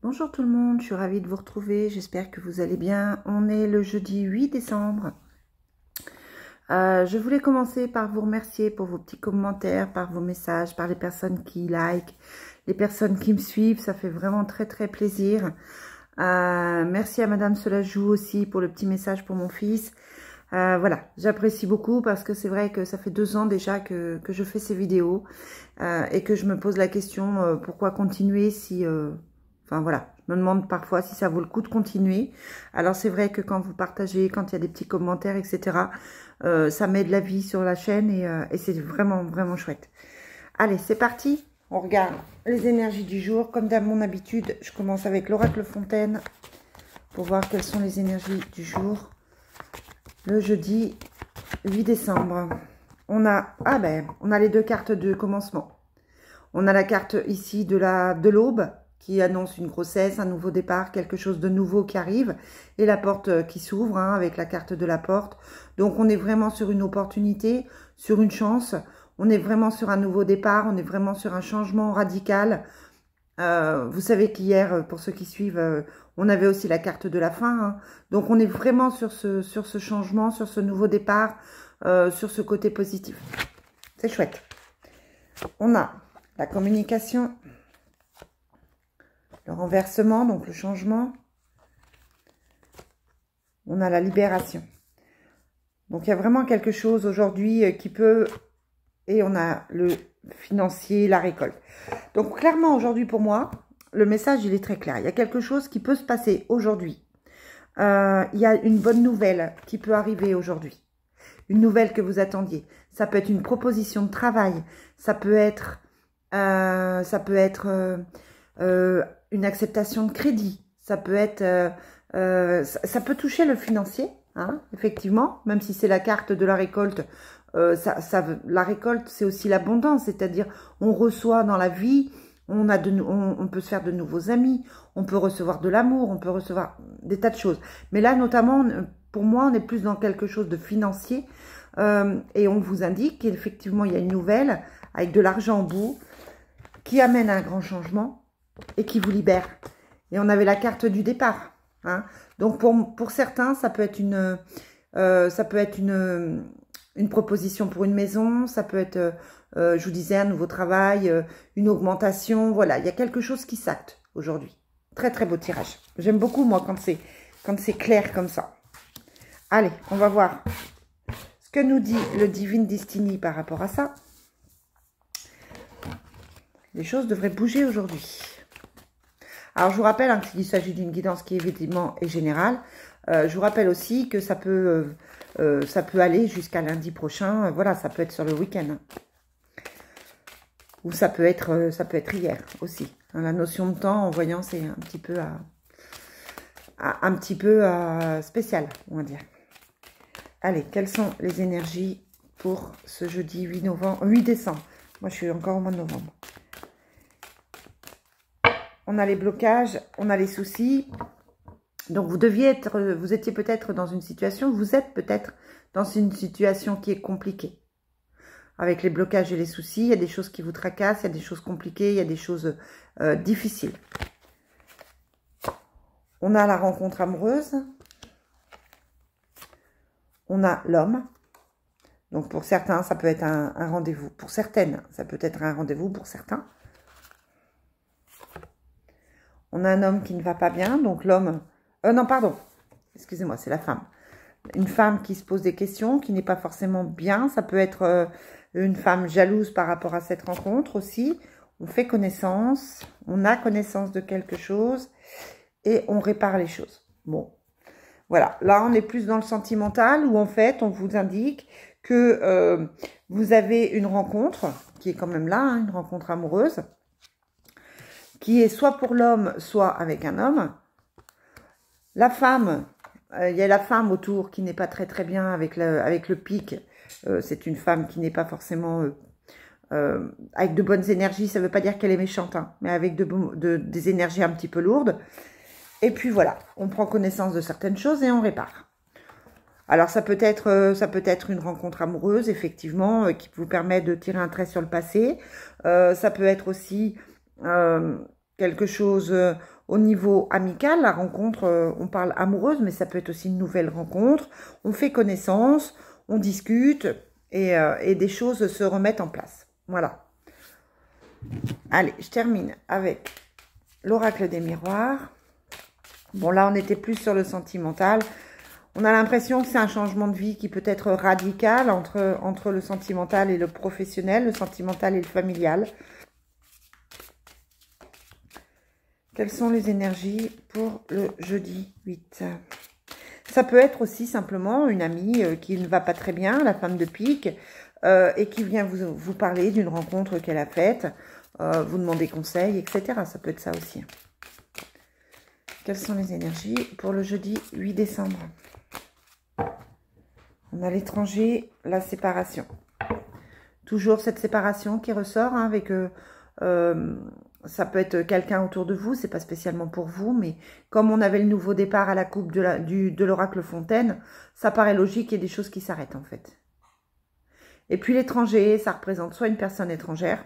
Bonjour tout le monde, je suis ravie de vous retrouver, j'espère que vous allez bien. On est le jeudi 8 décembre. Je voulais commencer par vous remercier pour vos petits commentaires, par vos messages, par les personnes qui like, les personnes qui me suivent, ça fait vraiment très plaisir. Merci à Madame Solajou aussi pour le petit message pour mon fils. Voilà, j'apprécie beaucoup parce que c'est vrai que ça fait 2 ans déjà que je fais ces vidéos et que je me pose la question pourquoi continuer si... Enfin voilà, je me demande parfois si ça vaut le coup de continuer. Alors c'est vrai que quand vous partagez, quand il y a des petits commentaires, etc., ça met de la vie sur la chaîne et c'est vraiment chouette. Allez, c'est parti. On regarde les énergies du jour. Comme d'à mon habitude, je commence avec l'oracle Fontaine pour voir quelles sont les énergies du jour. Le jeudi 8 décembre. On a les 2 cartes de commencement. On a la carte ici de l'aube, qui annonce une grossesse, un nouveau départ, quelque chose de nouveau qui arrive, et la porte qui s'ouvre, hein, avec la carte de la porte. Donc on est vraiment sur une opportunité, sur une chance, on est vraiment sur un nouveau départ, on est vraiment sur un changement radical. Vous savez qu'hier, pour ceux qui suivent, on avait aussi la carte de la fin, hein. Donc on est vraiment sur ce changement, sur ce nouveau départ, sur ce côté positif. C'est chouette. On a la communication, le renversement, donc le changement. On a la libération. Donc, il y a vraiment quelque chose aujourd'hui qui peut... Et on a le financier, la récolte. Donc, clairement, aujourd'hui, pour moi, le message, il est très clair. Il y a quelque chose qui peut se passer aujourd'hui. Il y a une bonne nouvelle qui peut arriver aujourd'hui. Une nouvelle que vous attendiez. Ça peut être une proposition de travail. Ça peut être... une acceptation de crédit, ça peut être, ça peut toucher le financier, hein, effectivement, même si c'est la carte de la récolte. La récolte, c'est aussi l'abondance, c'est-à-dire on reçoit dans la vie, on peut se faire de nouveaux amis, on peut recevoir de l'amour, on peut recevoir des tas de choses. Mais là, notamment, pour moi, on est plus dans quelque chose de financier, et on vous indique qu'effectivement, il y a une nouvelle avec de l'argent en bout qui amène à un grand changement et qui vous libère. Et on avait la carte du départ, hein. Donc pour certains, ça peut être une proposition pour une maison, ça peut être, je vous disais, un nouveau travail, une augmentation. Voilà, il y a quelque chose qui s'acte aujourd'hui. Très beau tirage. J'aime beaucoup, moi, quand c'est clair comme ça. Allez, on va voir ce que nous dit le Divine Destiny par rapport à ça. Les choses devraient bouger aujourd'hui. Alors, je vous rappelle hein, qu'il s'agit d'une guidance qui, évidemment, est générale. Je vous rappelle aussi que ça peut aller jusqu'à lundi prochain. Voilà, ça peut être sur le week-end. Ou ça peut être hier aussi. Hein, la notion de temps, en voyant, c'est un petit peu spécial, on va dire. Allez, quelles sont les énergies pour ce jeudi 8 décembre? Moi, je suis encore au mois de novembre. On a les blocages, on a les soucis. Donc, vous étiez peut-être dans une situation, vous êtes peut-être dans une situation qui est compliquée. Avec les blocages et les soucis, il y a des choses qui vous tracassent, il y a des choses compliquées, il y a des choses difficiles. On a la rencontre amoureuse. On a l'homme. Donc, pour certains, ça peut être un rendez-vous. Pour certaines, ça peut être un rendez-vous pour certains. On a un homme qui ne va pas bien, donc l'homme... non, pardon, excusez-moi, c'est la femme. Une femme qui se pose des questions, qui n'est pas forcément bien. Ça peut être une femme jalouse par rapport à cette rencontre aussi. On fait connaissance, on a connaissance de quelque chose et on répare les choses. Bon, voilà. Là, on est plus dans le sentimental où en fait, on vous indique que vous avez une rencontre qui est quand même là, hein, une rencontre amoureuse, qui est soit pour l'homme, soit avec un homme. La femme, il y a la femme autour qui n'est pas très bien avec le pic. C'est une femme qui n'est pas forcément avec de bonnes énergies. Ça ne veut pas dire qu'elle est méchante, hein, mais avec des énergies un petit peu lourdes. Et puis voilà, on prend connaissance de certaines choses et on répare. Alors ça peut être une rencontre amoureuse, effectivement, qui vous permet de tirer un trait sur le passé. Ça peut être aussi... quelque chose au niveau amical. La rencontre, on parle amoureuse, mais ça peut être aussi une nouvelle rencontre. On fait connaissance, on discute et des choses se remettent en place. Voilà. Allez, je termine avec l'oracle des miroirs. Bon, là, on était plus sur le sentimental. On a l'impression que c'est un changement de vie qui peut être radical entre le sentimental et le professionnel, le sentimental et le familial. Quelles sont les énergies pour le jeudi 8? Ça peut être aussi simplement une amie qui ne va pas très bien, la femme de pique, et qui vient vous parler d'une rencontre qu'elle a faite, vous demander conseil, etc. Ça peut être ça aussi. Quelles sont les énergies pour le jeudi 8 décembre? On a l'étranger, la séparation. Toujours cette séparation qui ressort hein, avec... ça peut être quelqu'un autour de vous, c'est pas spécialement pour vous, mais comme on avait le nouveau départ à la coupe de l'oracle Fontaine, ça paraît logique qu'il y ait des choses qui s'arrêtent en fait. Et puis l'étranger, ça représente soit une personne étrangère,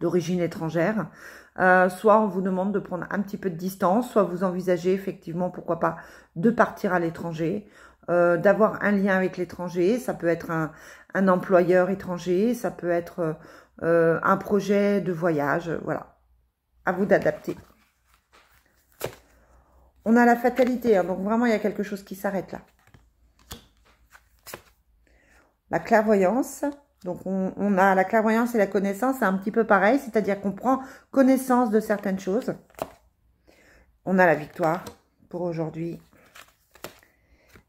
d'origine étrangère, soit on vous demande de prendre un petit peu de distance, soit vous envisagez effectivement, pourquoi pas, de partir à l'étranger, d'avoir un lien avec l'étranger, ça peut être un employeur étranger, ça peut être un projet de voyage, voilà, à vous d'adapter. On a la fatalité, hein, donc vraiment il y a quelque chose qui s'arrête là. La clairvoyance, donc on a la clairvoyance et la connaissance, c'est un petit peu pareil, c'est-à-dire qu'on prend connaissance de certaines choses. On a la victoire pour aujourd'hui.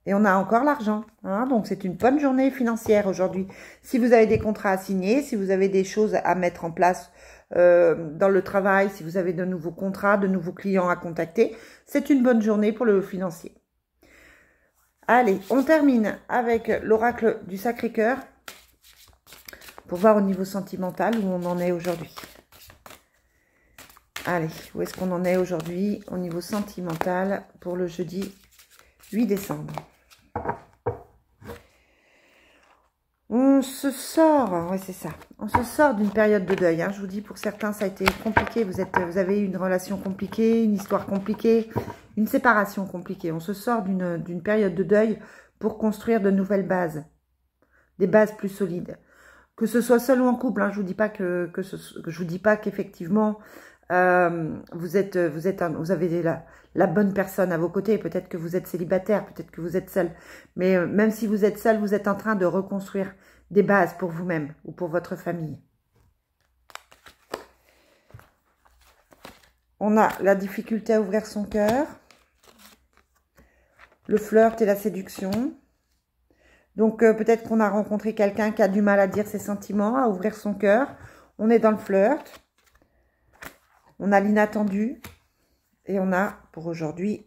Et on a encore l'argent, hein, donc c'est une bonne journée financière aujourd'hui. Si vous avez des contrats à signer, si vous avez des choses à mettre en place dans le travail, si vous avez de nouveaux contrats, de nouveaux clients à contacter, c'est une bonne journée pour le financier. Allez, on termine avec l'oracle du Sacré-Cœur pour voir au niveau sentimental où on en est aujourd'hui. Allez, où est-ce qu'on en est aujourd'hui au niveau sentimental pour le jeudi 8 décembre. On se sort, oui c'est ça, on se sort d'une période de deuil. Hein. Je vous dis, pour certains, ça a été compliqué. Vous avez eu une relation compliquée, une histoire compliquée, une séparation compliquée. On se sort d'une période de deuil pour construire de nouvelles bases, des bases plus solides. Que ce soit seul ou en couple, hein, je vous dis pas je vous dis pas qu'effectivement vous avez la bonne personne à vos côtés. Peut-être que vous êtes célibataire, peut-être que vous êtes seul. Mais même si vous êtes seul, vous êtes en train de reconstruire des bases pour vous-même ou pour votre famille. On a la difficulté à ouvrir son cœur, le flirt et la séduction. Donc peut-être qu'on a rencontré quelqu'un qui a du mal à dire ses sentiments, à ouvrir son cœur. On est dans le flirt. On a l'inattendu. Et on a, pour aujourd'hui,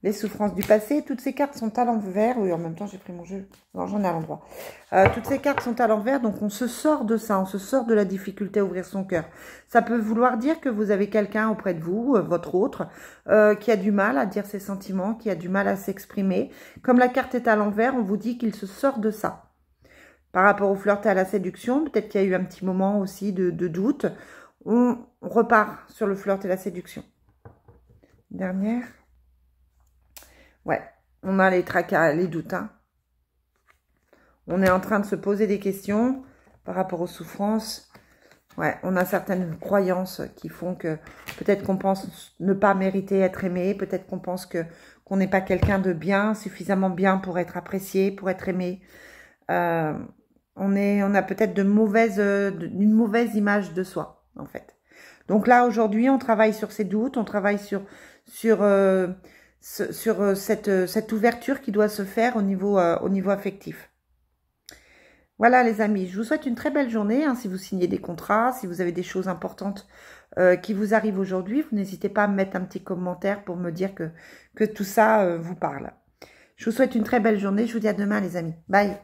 les souffrances du passé. Toutes ces cartes sont à l'envers. Oui, en même temps, j'ai pris mon jeu. Non, j'en ai à l'endroit. Toutes ces cartes sont à l'envers. Donc, on se sort de ça. On se sort de la difficulté à ouvrir son cœur. Ça peut vouloir dire que vous avez quelqu'un auprès de vous, votre autre, qui a du mal à dire ses sentiments, qui a du mal à s'exprimer. Comme la carte est à l'envers, on vous dit qu'il se sort de ça. Par rapport au flirt et à la séduction, peut-être qu'il y a eu un petit moment aussi de doute. On repart sur le flirt et la séduction. Dernière. Ouais, on a les tracas, les doutes. Hein. On est en train de se poser des questions par rapport aux souffrances. Ouais, on a certaines croyances qui font que peut-être qu'on pense ne pas mériter être aimé. Peut-être qu'on pense qu'on n'est pas quelqu'un de bien, suffisamment bien pour être apprécié, pour être aimé. On a peut-être une mauvaise image de soi, en fait. Donc là, aujourd'hui, on travaille sur ces doutes, on travaille sur cette ouverture qui doit se faire au niveau affectif. Voilà les amis, je vous souhaite une très belle journée. Hein, si vous signez des contrats, si vous avez des choses importantes qui vous arrivent aujourd'hui, vous n'hésitez pas à me mettre un petit commentaire pour me dire que tout ça vous parle. Je vous souhaite une très belle journée, je vous dis à demain les amis. Bye.